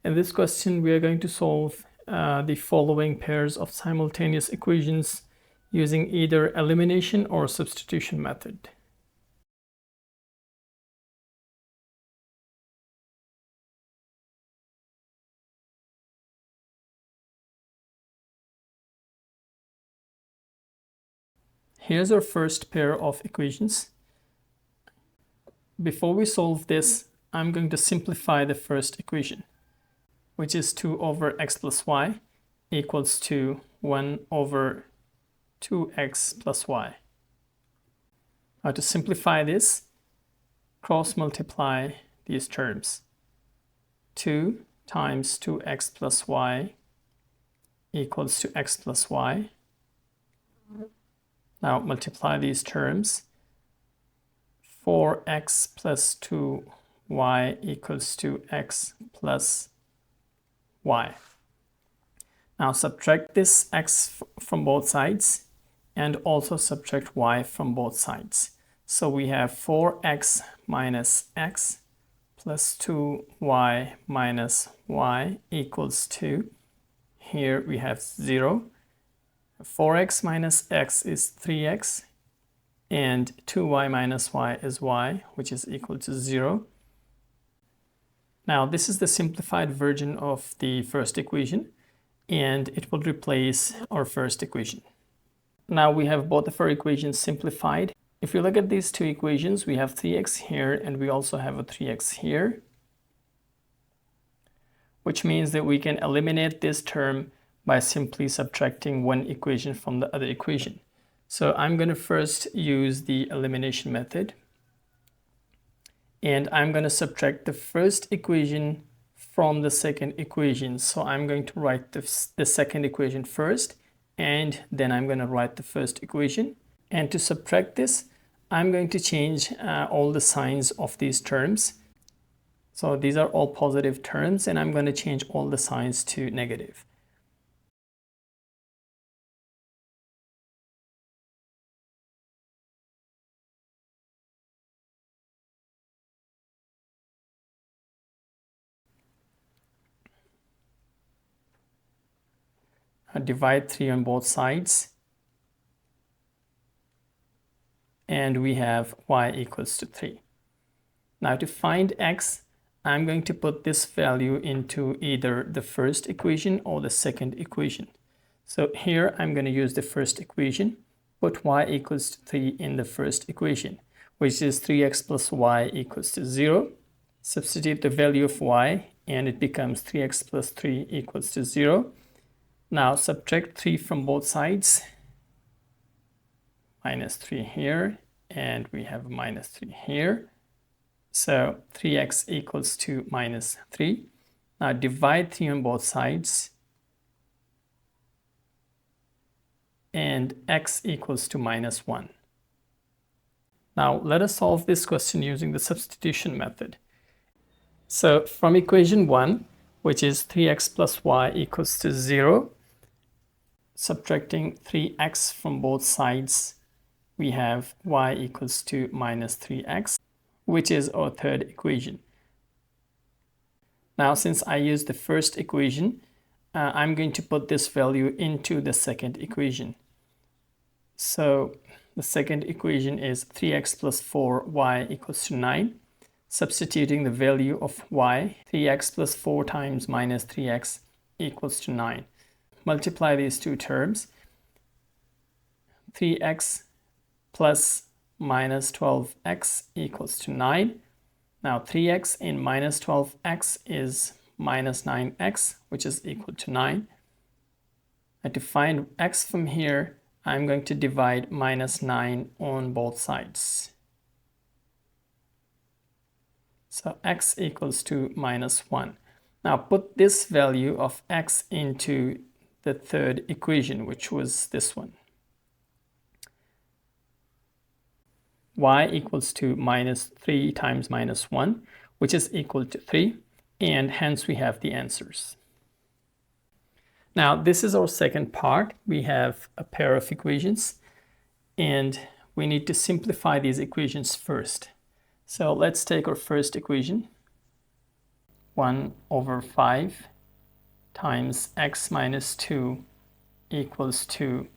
In this question, we are going to solve the following pairs of simultaneous equations using either elimination or substitution method. Here's our first pair of equations. Before we solve this, I'm going to simplify the first equation, which is 2 over x plus y equals to 1 over 2x plus y. Now to simplify this, cross multiply these terms. 2 times 2x plus y equals to x plus y. Now multiply these terms. 4x plus 2y equals to x plus y. Now subtract this x from both sides and also subtract y from both sides. So we have 4x minus x plus 2y minus y equals to, here we have 0. 4x minus x is 3x and 2y minus y is y, which is equal to 0. Now this is the simplified version of the first equation, and it will replace our first equation. Now we have both of our equations simplified. If you look at these two equations, we have 3x here and we also have a 3x here, which means that we can eliminate this term by simply subtracting one equation from the other equation. So I'm going to first use the elimination method, and I'm going to subtract the first equation from the second equation. So I'm going to write the second equation first, and then I'm going to write the first equation. And to subtract this, I'm going to change all the signs of these terms. So these are all positive terms, and I'm going to change all the signs to negative. Divide 3 on both sides, and we have y equals to 3. Now to find x, I'm going to put this value into either the first equation or the second equation. So here I'm going to use the first equation, put y equals to 3 in the first equation, which is 3x plus y equals to 0. Substitute the value of y, and it becomes 3x plus 3 equals to 0. Now subtract 3 from both sides, minus 3 here, and we have minus 3 here. So 3x equals to minus 3. Now divide 3 on both sides, and x equals to minus 1. Now let us solve this question using the substitution method. So from equation 1, which is 3x plus y equals to 0, subtracting 3x from both sides, we have y equals to minus 3x, which is our third equation. Now, since I used the first equation, I'm going to put this value into the second equation. So the second equation is 3x plus 4y equals to 9. Substituting the value of y, 3x plus 4 times minus 3x equals to 9. Multiply these two terms. 3x plus minus 12x equals to 9. Now 3x in minus 12x is minus 9x, which is equal to 9. And to find x from here, I'm going to divide minus 9 on both sides. So x equals to minus 1. Now put this value of x into the third equation, which was this one. Y equals to minus 3 times minus 1, which is equal to 3, and hence we have the answers. Now this is our second part. We have a pair of equations, and we need to simplify these equations first. So let's take our first equation. 1 over 5 times x minus 2 equals to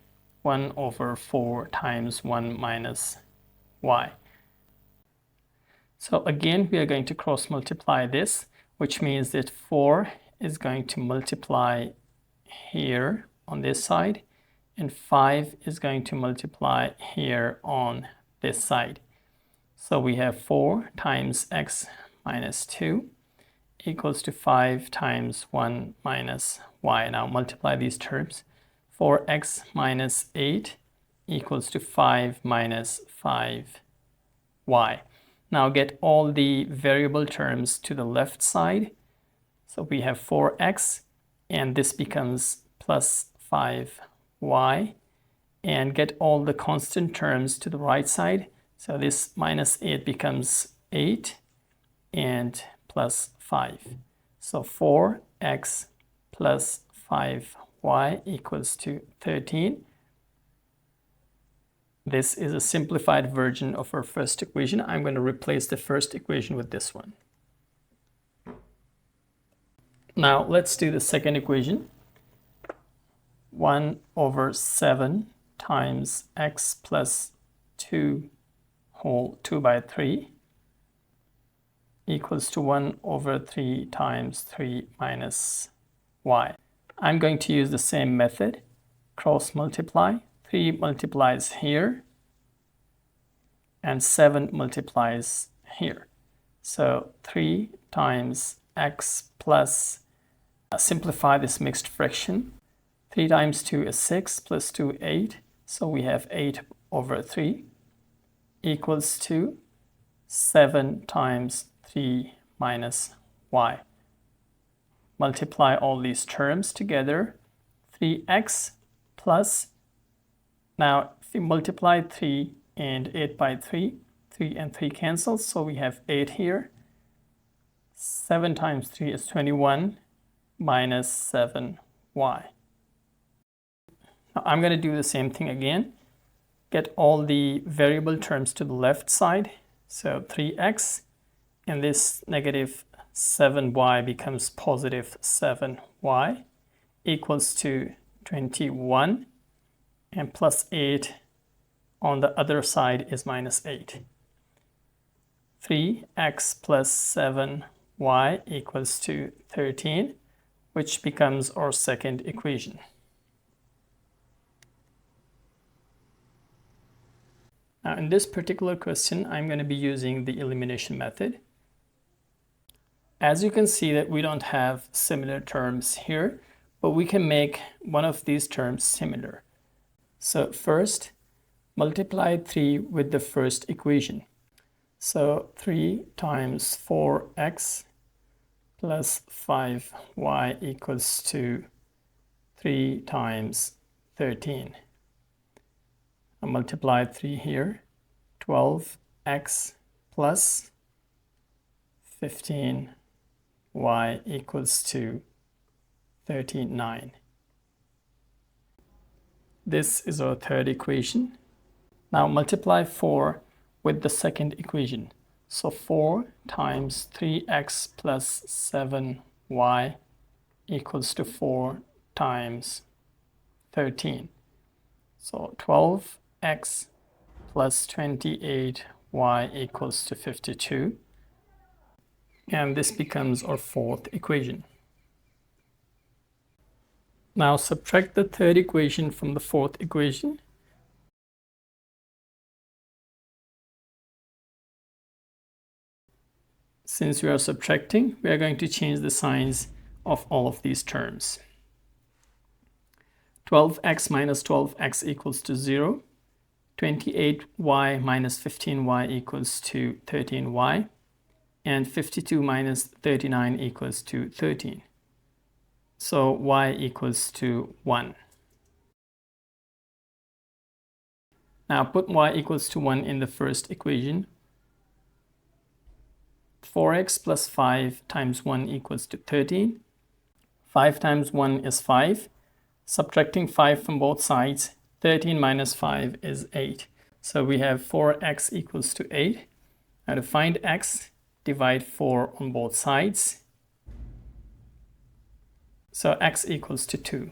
1 over 4 times 1 minus y. So again, we are going to cross multiply this, which means that 4 is going to multiply here on this side, and 5 is going to multiply here on this side. So we have 4 times x minus 2 equals to 5 times 1 minus y. Now multiply these terms. 4x minus 8 equals to 5 minus 5y. Now get all the variable terms to the left side. So we have 4x, and this becomes plus 5y. And get all the constant terms to the right side. So this minus 8 becomes 8 and plus 5. So 4x plus 5y equals to 13. This is a simplified version of our first equation. I'm going to replace the first equation with this one. Now let's do the second equation. 1 over 7 times x plus 2 whole 2 by 3 equals to 1 over 3 times 3 minus y. I'm going to use the same method, cross multiply. 3 multiplies here, and 7 multiplies here. So 3 times x plus, simplify this mixed fraction. 3 times 2 is 6, plus 2, 8. So we have 8 over 3 equals to 7 times 3 minus y. Multiply all these terms together. 3x plus, now if we multiply 3 and 8 by 3, 3 and 3 cancel, so we have 8 here. 7 times 3 is 21 minus 7y. Now I'm going to do the same thing again. Get all the variable terms to the left side. So 3x, and this negative 7y becomes positive 7y equals to 21, and plus 8 on the other side is minus 8. 3x plus 7y equals to 13, which becomes our second equation. Now in this particular question, I'm going to be using the elimination method. As you can see that we don't have similar terms here, but we can make one of these terms similar. So first, multiply 3 with the first equation. So 3 times 4x plus 5y equals to 3 times 13. I multiply 3 here, 12x plus 15y equals to 39. This is our third equation. Now multiply 4 with the second equation. So 4 times 3x plus 7y equals to 4 times 13. So 12x plus 28y equals to 52. And this becomes our fourth equation. Now subtract the third equation from the fourth equation. Since we are subtracting, we are going to change the signs of all of these terms. 12x minus 12x equals to 0. 28y minus 15y equals to 13y. And 52 minus 39 equals to 13. So y equals to 1. Now put y equals to 1 in the first equation. 4x plus 5 times 1 equals to 13. 5 times 1 is 5. Subtracting 5 from both sides, 13 minus 5 is 8. So we have 4x equals to 8. Now to find x, divide 4 on both sides. So x equals to 2.